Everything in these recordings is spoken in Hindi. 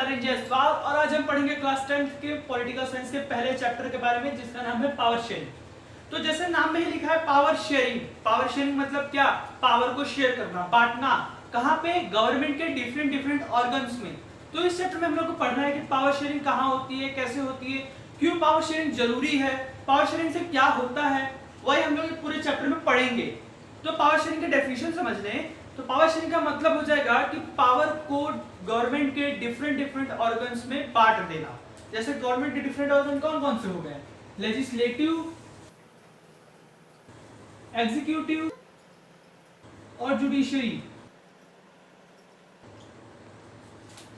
नारायण जायसवाल और आज हम पढ़ेंगे क्लास 10th के पॉलिटिकल साइंस के पहले चैप्टर के बारे में जिसका नाम है पावर शेयरिंग। तो जैसे नाम में ही लिखा है पावर शेयरिंग। पावर शेयरिंग मतलब क्या? पावर को शेयर करना, बांटना। कहां पे? गवर्नमेंट के डिफरेंट ऑर्गन्स में। तो इस चैप्टर में हम लोग को पढ़ना है कि पावर शेयरिंग कहां होती है, कैसे होती है, क्यों पावर शेयरिंग जरूरी है, पावर शेयरिंग से क्या होता है, वही हम लोग पूरे चैप्टर में पढ़ेंगे। तो पावर शेयरिंग का डेफिनेशन समझ लें तो पावर शेयरिंग का मतलब हो जाएगा कि पावर को गवर्नमेंट के डिफरेंट ऑर्गन्स में बांट देना। जैसे गवर्नमेंट के डिफरेंट ऑर्गन कौन कौन से हो गए? लेजिस्लेटिव, एग्जीक्यूटिव और जुडिशरी।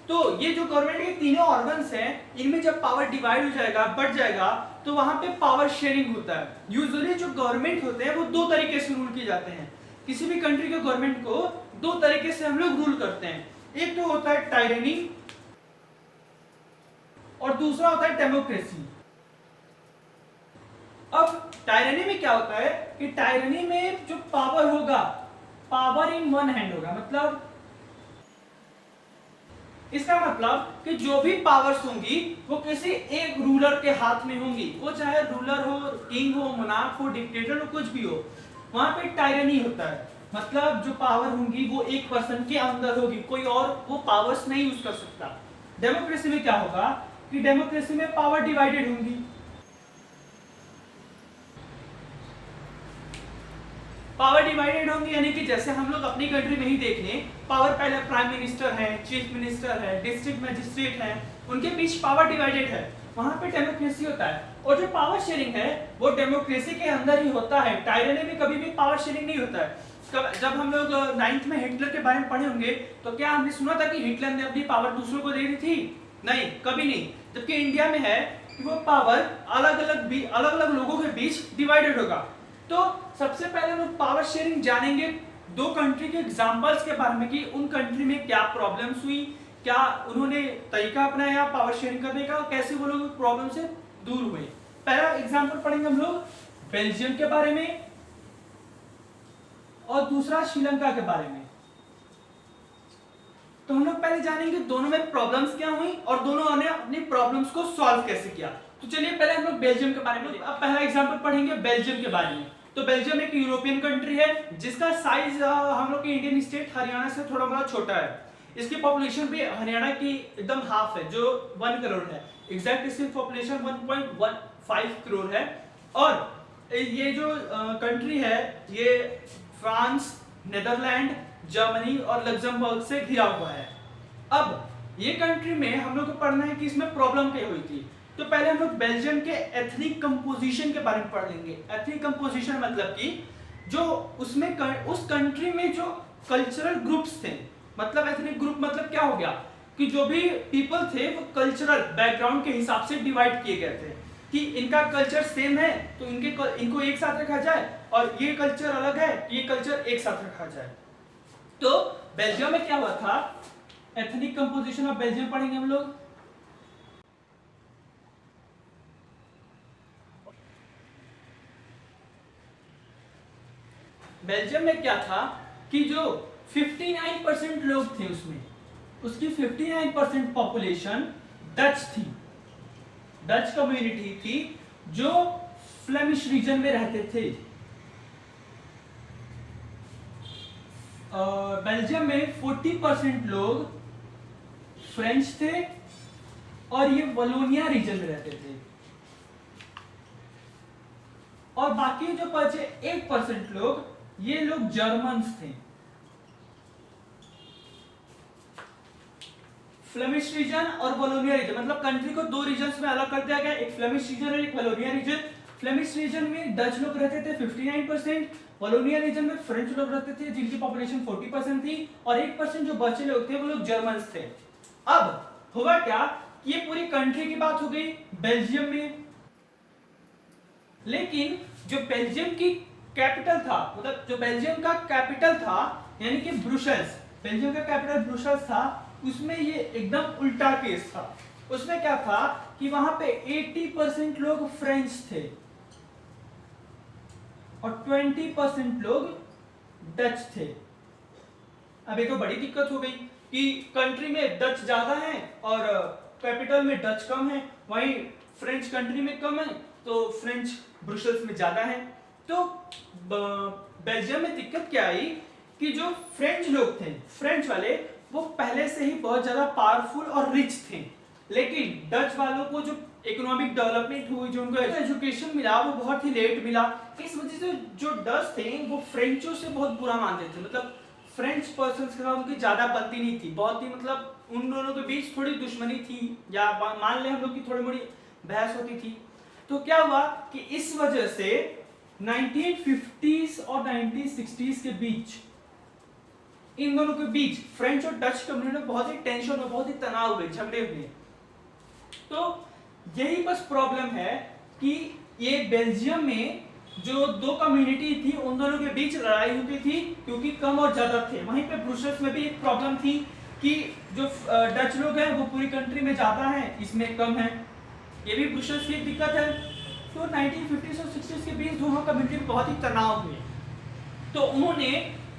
तो ये जो गवर्नमेंट के तीनों ऑर्गन्स हैं, इनमें जब पावर डिवाइड हो जाएगा, बढ़ जाएगा, तो वहां पे पावर शेयरिंग होता है। यूजुअली जो गवर्नमेंट होते हैं वो दो तरीके से रूल किए जाते हैं। किसी भी कंट्री के गवर्नमेंट को दो तरीके से हम लोग रूल करते हैं। एक तो होता है टायरेनी और दूसरा होता है डेमोक्रेसी। अब टायरेनी में क्या होता है कि टायरेनी में जो पावर होगा, पावर इन वन हैंड होगा। मतलब इसका मतलब कि जो भी पावर्स होंगी वो किसी एक रूलर के हाथ में होंगी। वो चाहे रूलर हो, किंग हो, मोनार्क हो, डिक्टेटर हो, कुछ भी हो, वहां पे टायरेनी होता है। मतलब जो पावर होंगी वो एक पर्सन के अंदर होगी, कोई और वो पावर्स नहीं यूज कर सकता। डेमोक्रेसी में क्या होगा कि डेमोक्रेसी में पावर डिवाइडेड होंगी। पावर डिवाइडेड होंगी यानी कि जैसे हम लोग अपनी कंट्री में ही देख लें, पावर पहले प्राइम मिनिस्टर है, चीफ मिनिस्टर है, डिस्ट्रिक्ट मजिस्ट्रेट है, उनके बीच पावर डिवाइडेड है। वहां पे डेमोक्रेसी होता है। और जो पावर शेयरिंग है वो डेमोक्रेसी के अंदर ही होता है। टायरेनी में कभी भी पावर शेयरिंग नहीं होता है। जब हम लोग 9th में हिटलर के बारे में पढ़े होंगे तो क्या हमने सुना था कि हिटलर ने अपनी पावर दूसरों को दे दी थी? नहीं, कभी नहीं। जबकि इंडिया में है कि वो पावर अलग अलग लोगों के बीच डिवाइडेड होगा। तो सबसे पहले हम लोग पावर शेयरिंग जानेंगे दो कंट्री के एग्जांपल्स के बारे में कि उन कंट्री में क्या प्रॉब्लम्स हुई, क्या उन्होंने तरीका अपनाया पावर शेयरिंग करने का, कैसे वो लोग प्रॉब्लम से दूर हुए। पहला एग्जांपल पढ़ेंगे हम लोग बेल्जियम के बारे में और दूसरा श्रीलंका के बारे में। तो हम लोग पहले जानेंगे दोनों में प्रॉब्लम्स क्या हुई और दोनों ने अपनी प्रॉब्लम्स को सॉल्व कैसे किया। तो चलिए पहले हम लोग बेल्जियम के बारे में, अब पहला एग्जांपल पढ़ेंगे बेल्जियम के बारे में। तो बेल्जियम एक यूरोपियन कंट्री है जिसका साइज हम लोग के इंडियन स्टेट हरियाणा से थोड़ा बहुत छोटा है। इसकी पॉपुलेशन भी हरियाणा की एकदम हाफ है, जो 1 करोड़ है। एग्जैक्ट इसकी पॉपुलेशन 1.15 करोड़ है। और ये जो कंट्री है ये फ्रांस, नेदरलैंड, जर्मनी और लग्जमबर्ग से घिरा हुआ है। अब ये कंट्री में हम लोग को पढ़ना है कि इसमें प्रॉब्लम क्या हुई थी। तो पहले हम लोग बेल्जियम के एथनिक कंपोजिशन के बारे में पढ़ लेंगे। एथनिक कंपोजिशन मतलब कि जो उसमें उस कंट्री में जो कल्चरल ग्रुप्स थे, मतलब एथनिक ग्रुप मतलब क्या हो गया कि जो भी पीपल थे वो कल्चरल बैकग्राउंड के हिसाब से डिवाइड किए गए थे कि इनका कल्चर सेम है तो इनको एक साथ रखा जाए, और ये कल्चर अलग है, ये कल्चर एक साथ रखा जाए। तो बेल्जियम में क्या हुआ था, एथनिक कंपोजिशन ऑफ बेल्जियम पढ़ेंगे हम लोग। बेल्जियम में क्या था कि जो 59% लोग थे उसकी 59% पॉपुलेशन डच थी, डच कम्युनिटी थी जो फ्लेमिश रीजन में रहते थे। बेल्जियम में 40% लोग फ्रेंच थे और ये वलोनिया रीजन में रहते थे। और बाकी जो बचे 8% लोग, ये लोग जर्मन्स थे। फ्लेमिश रीजन और वलोनिया रीजन, मतलब कंट्री को दो रीजन्स में अलग कर दिया गया, एक फ्लेमिश रीजन और एक वलोनिया रीजन। फ्लेमिश रीजन में डच लोग रहते थे 59%, वलोनिया रीजन में फ्रेंच लोग रहते थे जिनकी पॉपुलेशन 40% थी, और 1% जो बचे लोग थे वो लोग जर्मन्स थे। अब हुआ क्या, ये पूरी कंट्री की बात हो गई बेल्जियम में। लेकिन जो बेल्जियम की कैपिटल था, मतलब जो बेल्जियम का कैपिटल था यानी कि ब्रुसेल्स, बेल्जियम का कैपिटल ब्रुसेल्स था, उसमें ये एकदम उल्टा केस था। उसमें क्या था कि वहां पे 80% लोग फ्रेंच थे और 20% लोग डच थे। अब ये तो बड़ी दिक्कत हो गई कि कंट्री में डच ज़्यादा है और कैपिटल में डच कम है, वहीं फ्रेंच कंट्री में कम है तो फ्रेंच ब्रुसेल्स में ज़्यादा है। तो बेल्जियम में दिक्कत क्या आई कि जो फ्रेंच लोग थे, फ्रेंच वाले, वो पहले से ही बहुत ज़्यादा पावरफुल और रिच थे, लेकिन डच वालों को जो इकोनॉमिक डेवलपमेंट हुई, जो उनको एजुकेशन मिला, वो बहुत ही लेट मिला। इस वजह से जो डच थे वो फ्रेंचों से बहुत बुरा मानते थे, मतलब फ्रेंच पर्सन के साथ उनकी ज़्यादा बनती नहीं थी, बहुत ही मतलब उन दोनों के बीच थोड़ी दुश्मनी थी, या मान लें हम लोग की थोड़ी मोड़ी बहस होती थी। तो क्या हुआ कि इस वजह से 1950s और 1960s के बीच इन दोनों के बीच फ्रेंच और डच कम्युनिटी में बहुत ही टेंशन और बहुत ही तनाव हुए, झगड़े हुए। तो यही बस प्रॉब्लम है कि ये बेल्जियम में जो दो कम्युनिटी थी उन दोनों के बीच लड़ाई होती थी क्योंकि कम और ज्यादा थे। वहीं पे ब्रुसेल्स में भी एक प्रॉब्लम थी कि जो डच लोग हैं वो पूरी कंट्री में ज्यादा हैं, इसमें कम है, ये भी ब्रुसेल्स की दिक्कत है। तो 1950s और 60s के बीच दोनों कम्युनिटी में बहुत ही तनाव हुए, तो उन्होंने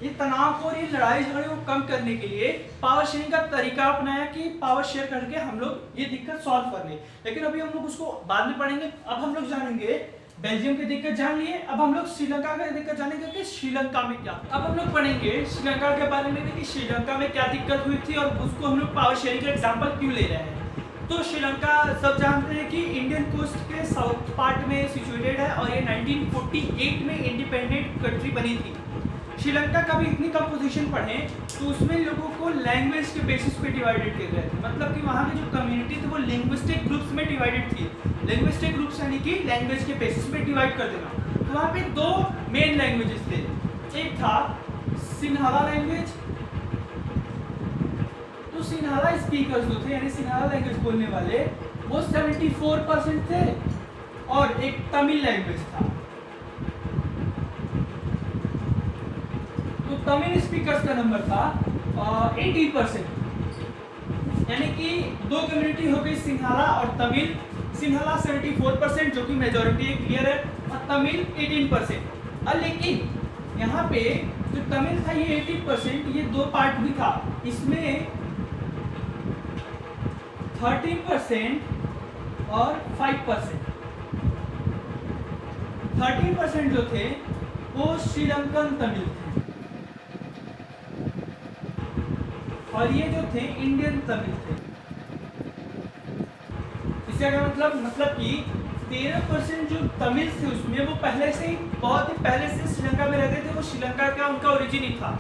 ये तनाव को और ये लड़ाई झगड़े को कम करने के लिए पावर शेयरिंग का तरीका अपनाया कि पावर शेयर करके हम लोग ये दिक्कत सॉल्व कर ले। लेकिन अभी हम लोग उसको बाद में पढ़ेंगे। अब हम लोग जानेंगे बेल्जियम की दिक्कत जान लिए, अब हम लोग श्रीलंका की दिक्कत जानेंगे कि श्रीलंका में क्या। अब हम लोग पढ़ेंगे श्रीलंका के बारे में कि श्रीलंका में क्या दिक्कत हुई थी और उसको हम लोग पावर शेयरिंग का एग्जाम्पल क्यों ले रहे हैं। तो श्रीलंका सब जानते हैं कि इंडियन कोस्ट के साउथ पार्ट में सिचुएटेड है और ये 1948 में इंडिपेंडेंट कंट्री बनी थी। श्रीलंका का भी इतनी कंपोजिशन पढ़ें तो उसमें लोगों को लैंग्वेज के बेसिस पे डिवाइडेड किए गए थे, मतलब कि वहाँ की जो कम्युनिटी थी वो लिंग्विस्टिक ग्रुप्स में डिवाइडेड थी। लिंग्विस्टिक ग्रुप्स यानी कि लैंग्वेज के बेसिस पे डिवाइड कर देना। तो वहाँ पे दो मेन लैंग्वेजेस थे, एक था सिन्हाला लैंग्वेज, तो सिन्हाला स्पीकर्स जो थे यानी सिन्हाला लैंग्वेज बोलने वाले वो 74% थे, और एक तमिल लैंग्वेज था। तो तमिल स्पीकर्स का नंबर था 18%, यानी कि दो कम्युनिटी हो गई सिन्हाला और तमिल। सिन्हाला 74% जो कि मेजॉरिटी है, क्लियर है, और तमिल 18%। और लेकिन यहाँ पे जो तमिल था ये 18%, ये दो पार्ट भी था, इसमें 13% और 5%। 13% जो थे वो श्रीलंकन तमिल थे और ये जो थे इंडियन तमिल थे। इसका क्या मतलब कि 13% जो तमिल थे उसमें वो पहले से ही बहुत ही पहले से श्रीलंका में रहते थे, वो श्रीलंका का उनका ओरिजिन ही था।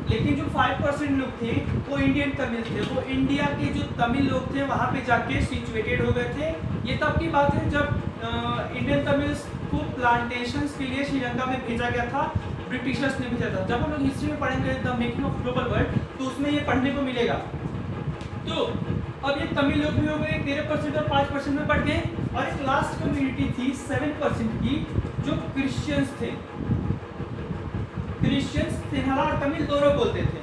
लेकिन जो 5% लोग थे वो इंडियन तमिल थे, वो इंडिया के जो तमिल लोग थे वहाँ पे जाके सिचुएटेड हो गए थे। ये तब की बात है जब इंडियन तमिल्स को प्लांटेशंस के लिए श्रीलंका में भेजा गया था, ब्रिटिशर्स ने भेजा था। जब हम लोग हिस्ट्री में पढ़ेंगे the making of global world तो उसमें ये पढ़ने को मिलेगा। तो अब ये तमिल लोग भी हो गए 13% और 5% में बढ़ गए, और एक लास्ट कम्युनिटी थी 7% की जो क्रिश्चियंस थे। क्रिश्चियंस सिन्हाला और तमिल दोनों बोलते थे।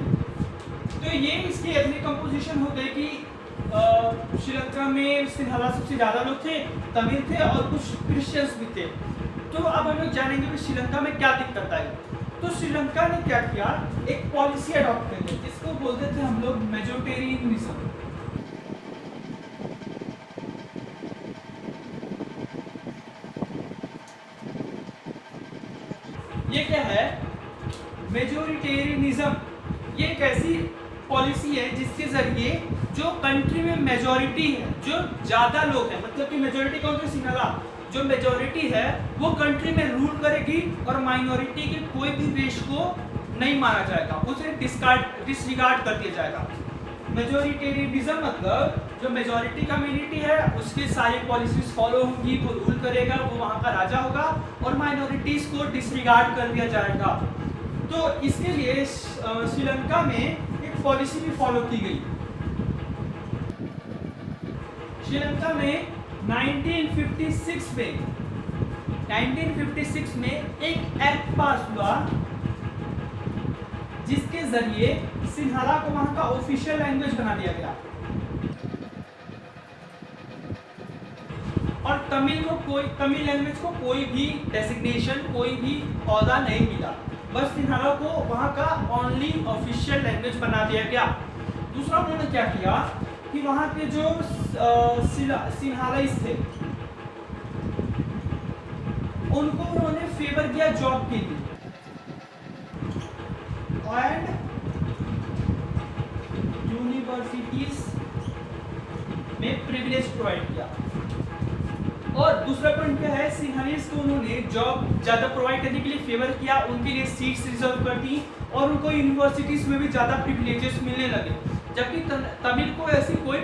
तो ये इसकी एथनिक कंपोजिशन हो गई कि श्रीलंका में सिन्हाला सबसे ज़्यादा लोग थे, तमिल थे और कुछ क्रिश्चियंस भी थे। तो अब हम लोग जानेंगे कि श्रीलंका में क्या दिक्कत आई। तो श्रीलंका ने क्या किया, एक पॉलिसी अडॉप्ट कर ली जिसको बोलते थे हम लोग मेजोरिटेरियनिज्म। ये क्या है, मेजोरिटेरियनिज्म। ये एक ऐसी पॉलिसी है जिसके जरिए जो कंट्री में मेजोरिटी है, जो ज्यादा लोग हैं, मतलब कि मेजोरिटी कौन सी सिन्हाला, जो मेजोरिटी है वो कंट्री में रूल करेगी और माइनॉरिटी के कोई भी देश को नहीं माना जाएगा, उसे डिसरिगार्ड कर दिया जाएगा। मेजोरिटेरियनिज्म मतलब जो मेजोरिटी कम्युनिटी है उसके सारी पॉलिसीज फॉलो होंगी, वो रूल करेगा, वो वहाँ का राजा होगा, और माइनॉरिटीज को डिसरिगार्ड कर दिया जाएगा। तो इसके लिए श्रीलंका में एक पॉलिसी भी फॉलो की गई। श्रीलंका में 1956 में एक एक्ट पास हुआ जिसके जरिए सिन्हाला को वहां का ऑफिशियल लैंग्वेज बना दिया गया, और तमिल लैंग्वेज को कोई भी डेसिग्नेशन, कोई भी ओहदा नहीं मिला, बस सिन्हाला को वहां का ओनली ऑफिशियल लैंग्वेज बना दिया गया। दूसरा उन्होंने क्या किया कि वहां के जो सिन्हालाइज थे उनको उन्होंने फेवर किया जॉब के लिए एंड यूनिवर्सिटीज में प्रिविलेज प्रोवाइड किया। और दूसरा पॉइंट क्या है, सिन्हालीज को उन्होंने जॉब ज्यादा प्रोवाइड करने के लिए फेवर किया, उनके लिए सीट्स रिजर्व कर दी और उनको यूनिवर्सिटीज में भी ज्यादा प्रिविलेजेस मिलने लगे, जबकि तमिल को ऐसी कोई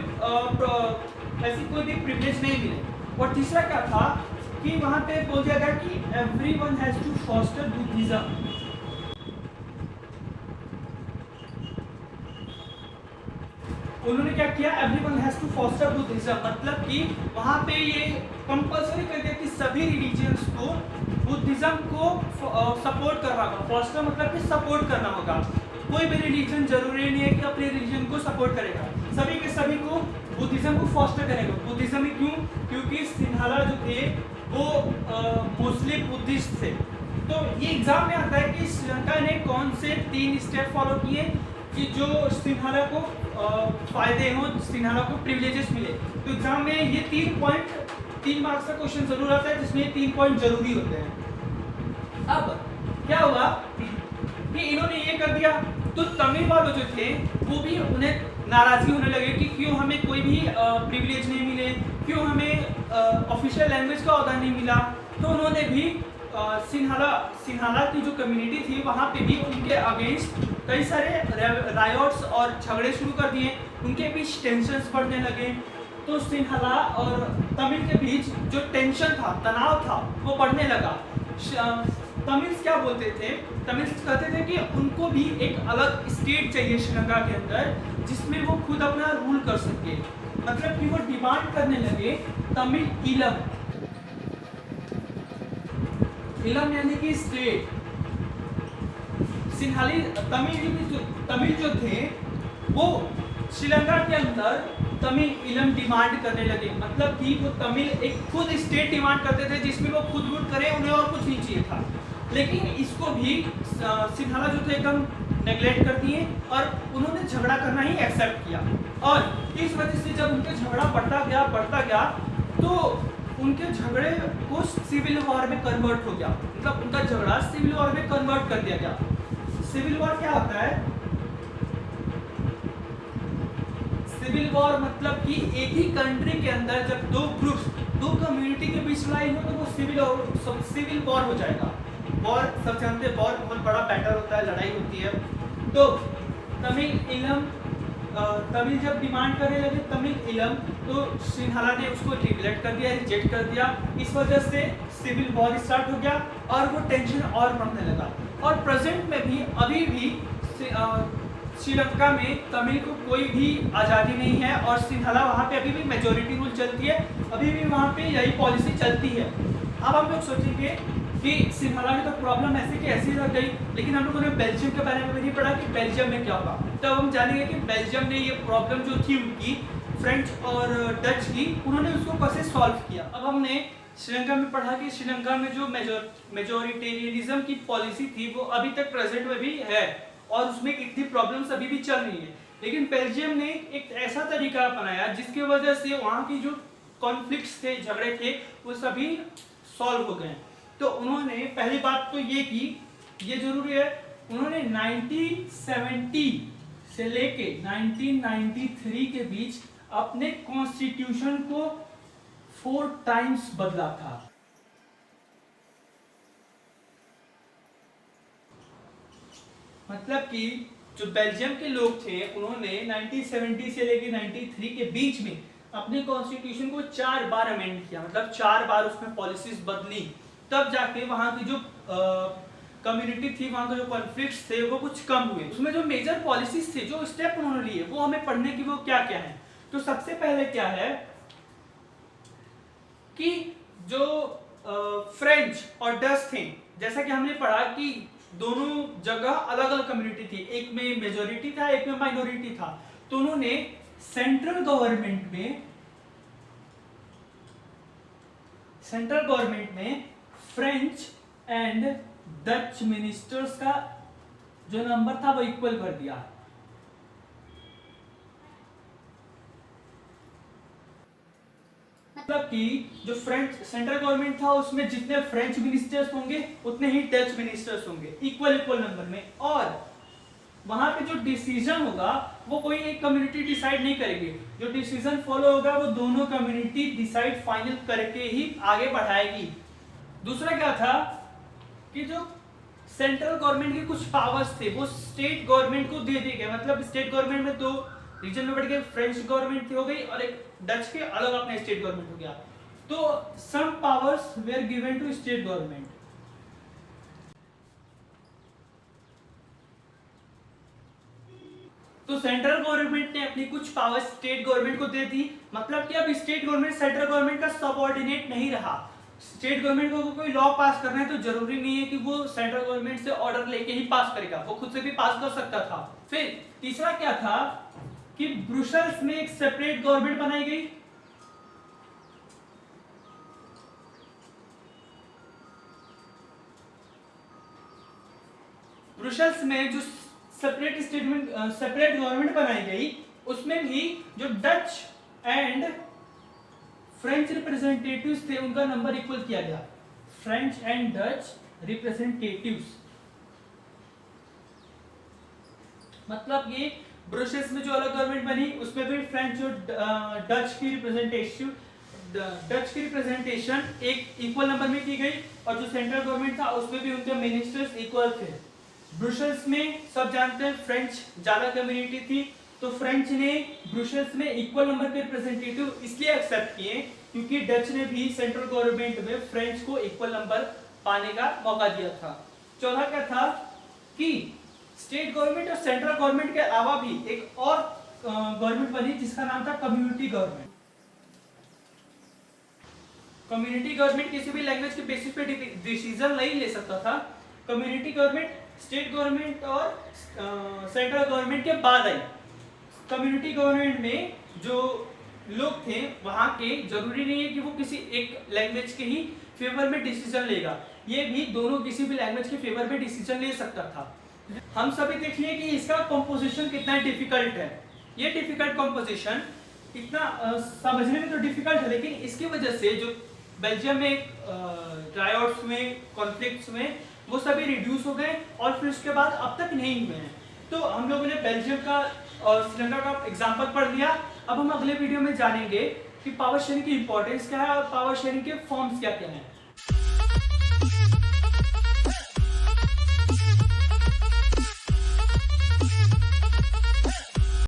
भी प्रिविलेज नहीं मिले। और तीसरा क्या था कि वहां पे बोल दिया गया कि everyone has to foster Buddhism. उन्होंने क्या किया, everyone has to foster Buddhism, मतलब कि वहां पे ये कंपलसरी कर दिया कि सभी रिलीजियंस को बुद्धिज्म को सपोर्ट करना होगा। फॉस्टर मतलब कि सपोर्ट करना होगा। कोई भी रिलीजन जरूरी नहीं है कि अपने रिलीजन को सपोर्ट करेगा, सभी के सभी को बुद्धिज्म को फॉस्टर करेगा। बुद्धिज्म ही क्यों, क्योंकि सिन्हाला जो थे वो मुस्लिम बुद्धिस्ट थे। तो ये एग्जाम में आता है कि श्रीलंका ने कौन से 3 स्टेप फॉलो किए कि जो सिन्हाला को फायदे हो, सिन्हाला को प्रिविलेजेस मिले। तो एग्जाम में ये 3 मार्क्स का क्वेश्चन जरूर आता है जिसमें 3 पॉइंट जरूरी होते हैं। अब क्या हुआ कि इन्होंने ये कर दिया तो तमिल वालों जो थे वो भी उन्हें नाराजगी होने लगे कि क्यों हमें कोई भी प्रिविलेज नहीं मिले, क्यों हमें ऑफिशियल लैंग्वेज का ओहदा नहीं मिला। तो उन्होंने भी सिन्हाला की जो कम्युनिटी थी वहाँ पे भी उनके अगेंस्ट कई सारे रायोट्स और झगड़े शुरू कर दिए, उनके बीच टेंशन्स बढ़ने लगे। तो सिन्हाला और तमिल के बीच जो टेंशन था, तनाव था, वो बढ़ने लगा। तमिल्स क्या बोलते थे, तमिल्स कहते थे कि उनको भी एक अलग स्टेट चाहिए श्रीलंका के अंदर जिसमें वो खुद अपना रूल कर सके। मतलब कि वो डिमांड करने लगे तमिल इलम, इलम यानी कि स्टेट। सिन्हाली तमिल जो थे वो श्रीलंका के अंदर तमिल इलम डिमांड करने लगे, मतलब कि वो तमिल एक खुद स्टेट डिमांड करते थे जिसमें वो खुद रूल करें, उन्हें और कुछ नहीं चाहिए था। लेकिन इसको भी सिन्हाला जो थे एकदम नेग्लेक्ट कर दिए और उन्होंने झगड़ा करना ही एक्सेप्ट किया। और इस वजह से जब उनके झगड़ा बढ़ता गया तो उनके झगड़े को सिविल वॉर में कन्वर्ट हो गया, मतलब उनका झगड़ा सिविल वॉर में कन्वर्ट कर दिया गया। सिविल वॉर क्या होता है, सिविल वॉर मतलब कि एक ही कंट्री के अंदर जब दो कम्युनिटी के बीच लड़ाई हो तो वो सिविल वॉर हो जाएगा। वॉर सब जानते हैं, वॉर बहुत बड़ा बैटल होता है, लड़ाई होती है। तो तमिल जब डिमांड करने लगे तमिल इलम, तो सिन्हाला ने उसको रिजेक्ट कर दिया, इस वजह से सिविल वॉर स्टार्ट हो गया और वो टेंशन और बढ़ने लगा। और प्रेजेंट में भी अभी भी श्रीलंका में तमिल को कोई भी आज़ादी नहीं है और सिन्हाला वहाँ पे अभी भी मेजोरिटी रूल चलती है, अभी भी वहाँ पे यही पॉलिसी चलती है। अब हम लोग सोचेंगे कि सिन्हाला में तो प्रॉब्लम ऐसी कि ऐसी रह गई, लेकिन हम लोगों ने बेल्जियम के बारे में भी नहीं पढ़ा कि बेल्जियम में क्या होगा। तो अब हम जानेंगे कि बेल्जियम ने ये प्रॉब्लम जो थी उनकी फ्रेंच और डच की, उन्होंने उसको कैसे सॉल्व किया। अब हमने श्रीलंका में पढ़ा कि श्रीलंका में जो मेजोरिटेरियनिज्म की पॉलिसी थी वो अभी तक प्रेजेंट में भी है और उसमें इतनी प्रॉब्लम्स अभी भी चल रही है। लेकिन बेल्जियम ने एक ऐसा तरीका अपनाया जिसकी वजह से वहाँ की जो कॉन्फ्लिक्ट्स थे, झगड़े थे, वो सभी सॉल्व हो गए। तो उन्होंने पहली बात तो ये की, ये जरूरी है, उन्होंने 1970 से लेके 1993 के बीच अपने कॉन्स्टिट्यूशन को 4 टाइम्स बदला था। मतलब कि जो बेल्जियम के लोग थे उन्होंने 1970 से लेके 93 के बीच में अपने कॉन्स्टिट्यूशन को 4 बार अमेंड किया, मतलब 4 बार उसमें पॉलिसीज बदली, तब जाके वहाँ की जो कम्युनिटी थी, वहाँ के जो कॉन्फ्लिक्ट्स थे वो कुछ कम हुए। उसमें जो मेजर पॉलिसीज थे, जो स्टेप उन्होंने लिए, वो हमें पढ़ने की वो क्या क्या है। तो सबसे पहले क्या है कि जो फ्रेंच और डच थे, जैसा कि हमने पढ़ा कि दोनों जगह अलग अलग कम्युनिटी थी, एक में मेजोरिटी था, एक में माइनॉरिटी था। तो उन्होंने सेंट्रल गवर्नमेंट में फ्रेंच एंड डच मिनिस्टर्स का जो नंबर था वो इक्वल कर दिया। मतलब कि जो फ्रेंच सेंट्रल गवर्नमेंट था उसमें जितने फ्रेंच मिनिस्टर्स होंगे उतने ही डच मिनिस्टर्स होंगे, इक्वल नंबर में। और वहां पे जो डिसीजन होगा वो कोई एक कम्युनिटी डिसाइड नहीं करेगी, जो डिसीजन फॉलो होगा वो दोनों कम्युनिटी डिसाइड फाइनल करके ही आगे बढ़ाएगी। दूसरा क्या था कि जो सेंट्रल गवर्नमेंट के कुछ पावर्स थे वो स्टेट गवर्नमेंट को दे दिए गए, मतलब स्टेट गवर्नमेंट में दो रीजन में बढ़ गए, फ्रेंच गवर्नमेंट हो गई और एक डच के अलग अपना स्टेट गवर्नमेंट हो गया। तो some powers were given to state government. तो सेंट्रल गवर्नमेंट ने अपनी कुछ पावर स्टेट गवर्नमेंट को दे दी, मतलब कि अब स्टेट गवर्नमेंट सेंट्रल गवर्नमेंट का सबऑर्डिनेट नहीं रहा। स्टेट गवर्नमेंट को कोई लॉ पास करना है तो जरूरी नहीं है कि वो सेंट्रल गवर्नमेंट से ऑर्डर लेके ही पास करेगा, वो खुद से भी पास कर सकता था। फिर तीसरा क्या था कि ब्रुसेल्स में एक सेपरेट गवर्नमेंट बनाई गई। ब्रुसेल्स में जो सेपरेट गवर्नमेंट बनाई गई उसमें भी जो डच एंड फ्रेंच रिप्रेजेंटेटिव्स थे उनका नंबर इक्वल किया गया। फ्रेंच एंड डच रिप्रेजेंटेटिव्स, मतलब ये ब्रुसेल्स में जो अलग गवर्नमेंट बनी उसमें भी फ्रेंच और डच की रिप्रेजेंटेशन एक इक्वल नंबर में की गई, और जो सेंट्रल गवर्नमेंट था उसमें भी उनके मिनिस्टर्स इक्वल थे। ब्रुसेल्स में सब जानते हैं फ्रेंच ज्यादा कम्युनिटी थी, तो फ्रेंच ने ब्रुसेल्स में इक्वल नंबर के रिप्रेजेंटेटिव इसलिए एक्सेप्ट किए क्योंकि डच ने भी सेंट्रल गवर्नमेंट में फ्रेंच को इक्वल नंबर पाने का मौका दिया था। चौथा क्या था कि स्टेट गवर्नमेंट और सेंट्रल गवर्नमेंट के अलावा भी एक और गवर्नमेंट बनी जिसका नाम था कम्युनिटी गवर्नमेंट। कम्युनिटी गवर्नमेंट किसी भी लैंग्वेज के बेसिस पे डिसीजन नहीं ले सकता था। कम्युनिटी गवर्नमेंट स्टेट गवर्नमेंट और सेंट्रल गवर्नमेंट के बाद आई। कम्युनिटी गवर्नमेंट में जो लोग थे वहां के जरूरी नहीं है कि वो किसी एक लैंग्वेज के ही फेवर में डिसीजन लेगा, ये भी दोनों किसी भी लैंग्वेज के फेवर में डिसीजन ले सकता था। हम सभी देखिए कि इसका कंपोजिशन कितना डिफिकल्ट है। ये डिफिकल्ट कंपोजिशन इतना समझने में तो डिफिकल्ट है, लेकिन इसकी वजह से जो बेल्जियम में रायोट्स में कॉन्फ्लिक्ट्स में वो सभी रिड्यूस हो गए और फिर उसके बाद अब तक नहीं हुए हैं। तो हम लोगों ने बेल्जियम का और श्रीलंका का एग्जाम्पल पढ़ लिया। अब हम अगले वीडियो में जानेंगे कि पावर शेयरिंग की इंपॉर्टेंस क्या है और पावर शेयरिंग के फॉर्म्स क्या क्या हैं।